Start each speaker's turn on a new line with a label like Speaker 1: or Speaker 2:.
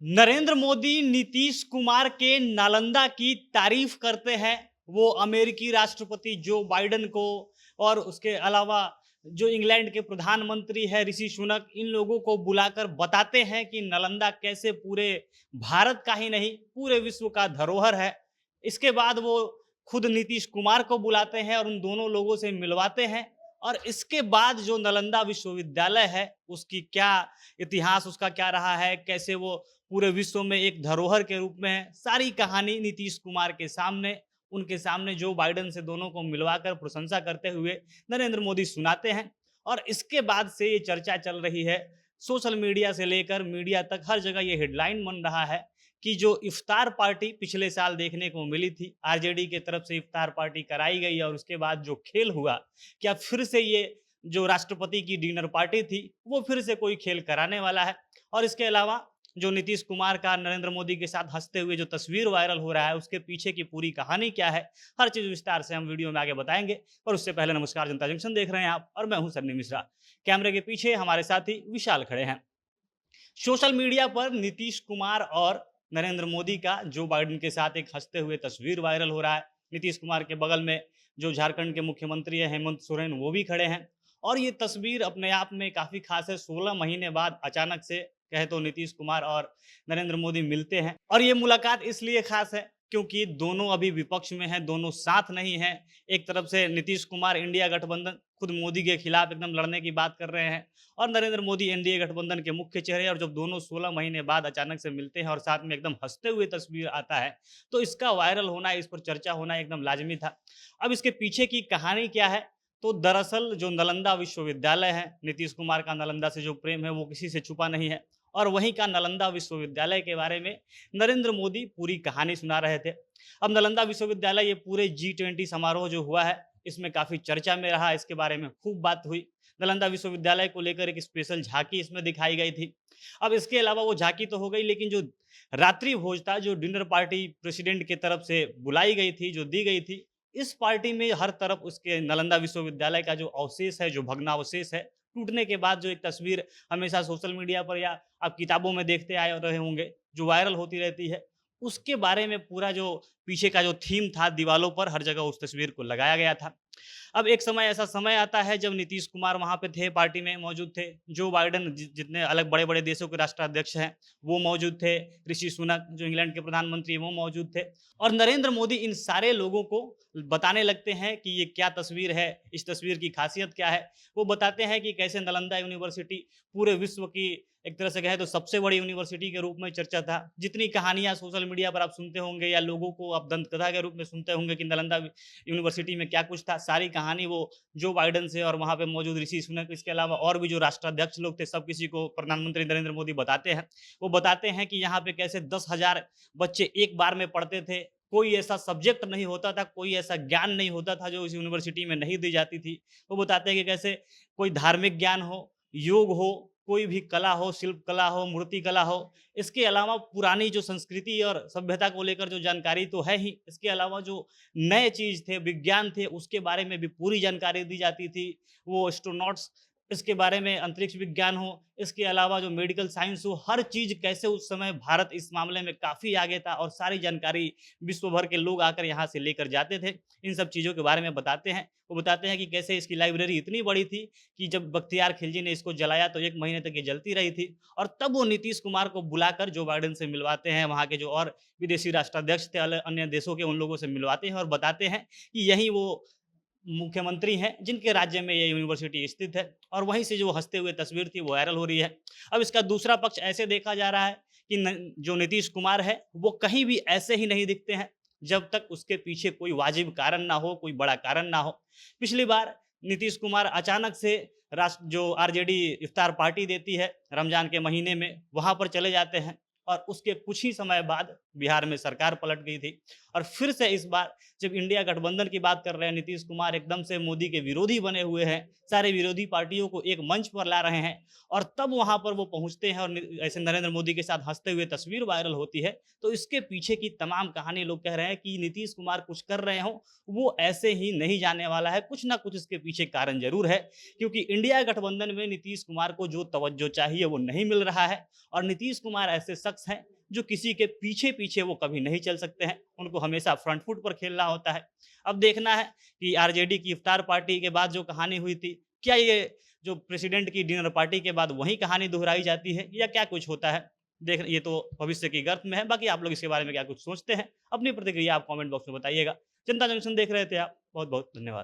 Speaker 1: नरेंद्र मोदी नीतीश कुमार के नालंदा की तारीफ करते हैं। वो अमेरिकी राष्ट्रपति जो बाइडेन को और उसके अलावा जो इंग्लैंड के प्रधानमंत्री है ऋषि सुनक, इन लोगों को बुलाकर बताते हैं कि नालंदा कैसे पूरे भारत का ही नहीं पूरे विश्व का धरोहर है। इसके बाद वो खुद नीतीश कुमार को बुलाते हैं और उन दोनों लोगों से मिलवाते हैं। और इसके बाद जो नालंदा विश्वविद्यालय है उसकी क्या इतिहास, उसका क्या रहा है, कैसे वो पूरे विश्व में एक धरोहर के रूप में है, सारी कहानी नीतीश कुमार के सामने, उनके सामने जो बाइडेन से दोनों को मिलवाकर प्रशंसा करते हुए नरेंद्र मोदी सुनाते हैं। और इसके बाद से ये चर्चा चल रही है, सोशल मीडिया से लेकर मीडिया तक हर जगह ये हेडलाइन बन रहा है कि जो इफ्तार पार्टी पिछले साल देखने को मिली थी, आरजेडी की तरफ से इफ्तार पार्टी कराई गई और उसके बाद जो खेल हुआ, क्या फिर से ये जो राष्ट्रपति की डिनर पार्टी थी वो फिर से कोई खेल कराने वाला है। और इसके अलावा जो नीतीश कुमार का नरेंद्र मोदी के साथ हंसते हुए जो तस्वीर वायरल हो रहा है, उसके पीछे की पूरी कहानी क्या है, हर चीज़ विस्तार से हम वीडियो में आगे बताएंगे। और उससे पहले नमस्कार, जनता जंक्शन देख रहे हैं आप और मैं हूं सन्नी मिश्रा। कैमरे के पीछे हमारे साथी विशाल खड़े हैं। सोशल मीडिया पर नीतीश कुमार और नरेंद्र मोदी का जो बाइडेन के साथ एक हंसते हुए तस्वीर वायरल हो रहा है। नीतीश कुमार के बगल में जो झारखंड के मुख्यमंत्री है हेमंत सोरेन, वो भी खड़े हैं। और ये तस्वीर अपने आप में काफ़ी खास है। 16 महीने बाद अचानक से कहे तो नीतीश कुमार और नरेंद्र मोदी मिलते हैं। और ये मुलाकात इसलिए खास है क्योंकि दोनों अभी विपक्ष में हैं, दोनों साथ नहीं हैं। एक तरफ से नीतीश कुमार इंडिया गठबंधन खुद मोदी के खिलाफ एकदम लड़ने की बात कर रहे हैं और नरेंद्र मोदी एनडीए गठबंधन के मुख्य चेहरे। और जब दोनों 16 महीने बाद अचानक से मिलते हैं और साथ में एकदम हंसते हुए तस्वीर आता है, तो इसका वायरल होना, इस पर चर्चा होना एकदम लाजमी था। अब इसके पीछे की कहानी क्या है? तो दरअसल जो नालंदा विश्वविद्यालय है, नीतीश कुमार का नालंदा से जो प्रेम है वो किसी से छुपा नहीं है। और वहीं का नालंदा विश्वविद्यालय के बारे में नरेंद्र मोदी पूरी कहानी सुना रहे थे। अब नालंदा विश्वविद्यालय, ये पूरे G20 समारोह जो हुआ है इसमें काफ़ी चर्चा में रहा, इसके बारे में खूब बात हुई। नालंदा विश्वविद्यालय को लेकर एक स्पेशल झांकी इसमें दिखाई गई थी। अब इसके अलावा वो झांकी तो हो गई, लेकिन जो रात्रि भोज था, जो डिनर पार्टी प्रेसिडेंट की तरफ से बुलाई गई थी, जो दी गई थी, इस पार्टी में हर तरफ उसके नालंदा विश्वविद्यालय का जो अवशेष है, जो भग्नावशेष है, टूटने के बाद जो एक तस्वीर हमेशा सोशल मीडिया पर या आप किताबों में देखते आए रहे होंगे, जो वायरल होती रहती है, उसके बारे में पूरा जो पीछे का जो थीम था, दीवालों पर हर जगह उस तस्वीर को लगाया गया था। अब एक समय, ऐसा समय आता है जब नीतीश कुमार वहाँ पे थे, पार्टी में मौजूद थे। जो बाइडेन जितने अलग बड़े-बड़े देशों के राष्ट्राध्यक्ष हैं, वो मौजूद थे। ऋषि सुनक जो इंग्लैंड के प्रधानमंत्री हैं, वो मौजूद थे। और नरेंद्र मोदी इन सारे लोगों को बताने लगते हैं कि ये क्या तस्वीर है, इस तस्वीर की खासियत क्या है। वो बताते हैं कि कैसे नालंदा यूनिवर्सिटी पूरे विश्व की एक तरह से कहें तो सबसे बड़ी यूनिवर्सिटी के रूप में चर्चा था। जितनी कहानियाँ सोशल मीडिया पर आप सुनते होंगे या लोगों को आप दंतकथा के रूप में सुनते होंगे कि नालंदा यूनिवर्सिटी में क्या कुछ था, सारी कहानी वो जो बाइडेन से और वहाँ पे मौजूद ऋषि सुनक, इसके अलावा और भी जो राष्ट्राध्यक्ष लोग थे, सब किसी को प्रधानमंत्री नरेंद्र मोदी बताते हैं। वो बताते हैं कि यहाँ पे कैसे 10,000 बच्चे एक बार में पढ़ते थे। कोई ऐसा सब्जेक्ट नहीं होता था, कोई ऐसा ज्ञान नहीं होता था जो इस यूनिवर्सिटी में नहीं दी जाती थी। वो बताते हैं कि कैसे कोई धार्मिक ज्ञान हो, योग हो, कोई भी कला हो, शिल्प कला हो, मूर्ति कला हो, इसके अलावा पुरानी जो संस्कृति और सभ्यता को लेकर जो जानकारी तो है ही, इसके अलावा जो नए चीज़ थे, विज्ञान थे, उसके बारे में भी पूरी जानकारी दी जाती थी। वो एस्ट्रोनॉट्स, इसके बारे में अंतरिक्ष विज्ञान हो, इसके अलावा जो मेडिकल साइंस हो, हर चीज़ कैसे उस समय भारत इस मामले में काफ़ी आगे था और सारी जानकारी विश्व भर के लोग आकर यहाँ से लेकर जाते थे। इन सब चीज़ों के बारे में बताते हैं। वो बताते हैं कि कैसे इसकी लाइब्रेरी इतनी बड़ी थी कि जब बख्तियार खिलजी ने इसको जलाया तो 1 महीने तक ये जलती रही थी। और तब वो नीतीश कुमार को बुलाकर जो बाइडेन से मिलवाते हैं, वहाँ के जो और विदेशी राष्ट्राध्यक्ष थे अन्य देशों के, उन लोगों से मिलवाते हैं और बताते हैं कि यही वो मुख्यमंत्री हैं जिनके राज्य में ये यूनिवर्सिटी स्थित है। और वहीं से जो हँसते हुए तस्वीर थी वो वायरल हो रही है। अब इसका दूसरा पक्ष ऐसे देखा जा रहा है कि जो नीतीश कुमार है वो कहीं भी ऐसे ही नहीं दिखते हैं जब तक उसके पीछे कोई वाजिब कारण ना हो, कोई बड़ा कारण ना हो। पिछली बार नीतीश कुमार अचानक से राष्ट्र जो आरजेडी इफ्तार पार्टी देती है रमजान के महीने में, वहाँ पर चले जाते हैं और उसके कुछ ही समय बाद बिहार में सरकार पलट गई थी। और फिर से इस बार जब इंडिया गठबंधन की बात कर रहे हैं, नीतीश कुमार एकदम से मोदी के विरोधी बने हुए हैं, सारे विरोधी पार्टियों को एक मंच पर ला रहे हैं और तब वहाँ पर वो पहुँचते हैं और ऐसे नरेंद्र मोदी के साथ हंसते हुए तस्वीर वायरल होती है। तो इसके पीछे की तमाम कहानी लोग कह रहे हैं कि नीतीश कुमार कुछ कर रहे हों, वो ऐसे ही नहीं जाने वाला है, कुछ ना कुछ इसके पीछे कारण जरूर है। क्योंकि इंडिया गठबंधन में नीतीश कुमार को जो तवज्जो चाहिए वो नहीं मिल रहा है और नीतीश कुमार ऐसे शख्स शख्स हैं जो किसी के पीछे पीछे वो कभी नहीं चल सकते हैं, उनको हमेशा फ्रंट फुट पर खेलना होता है। अब देखना है कि आरजेडी की इफ्तार पार्टी के बाद जो कहानी हुई थी, क्या ये जो प्रेसिडेंट की डिनर पार्टी के बाद वही कहानी दोहराई जाती है या क्या कुछ होता है? देख ये तो भविष्य की गर्त में है। बाकी आप लोग इसके बारे में क्या कुछ सोचते हैं? अपनी प्रतिक्रिया आप कमेंट बॉक्स में बताइएगा। जनता जंक्शन देख रहे थे आप, बहुत-बहुत धन्यवाद।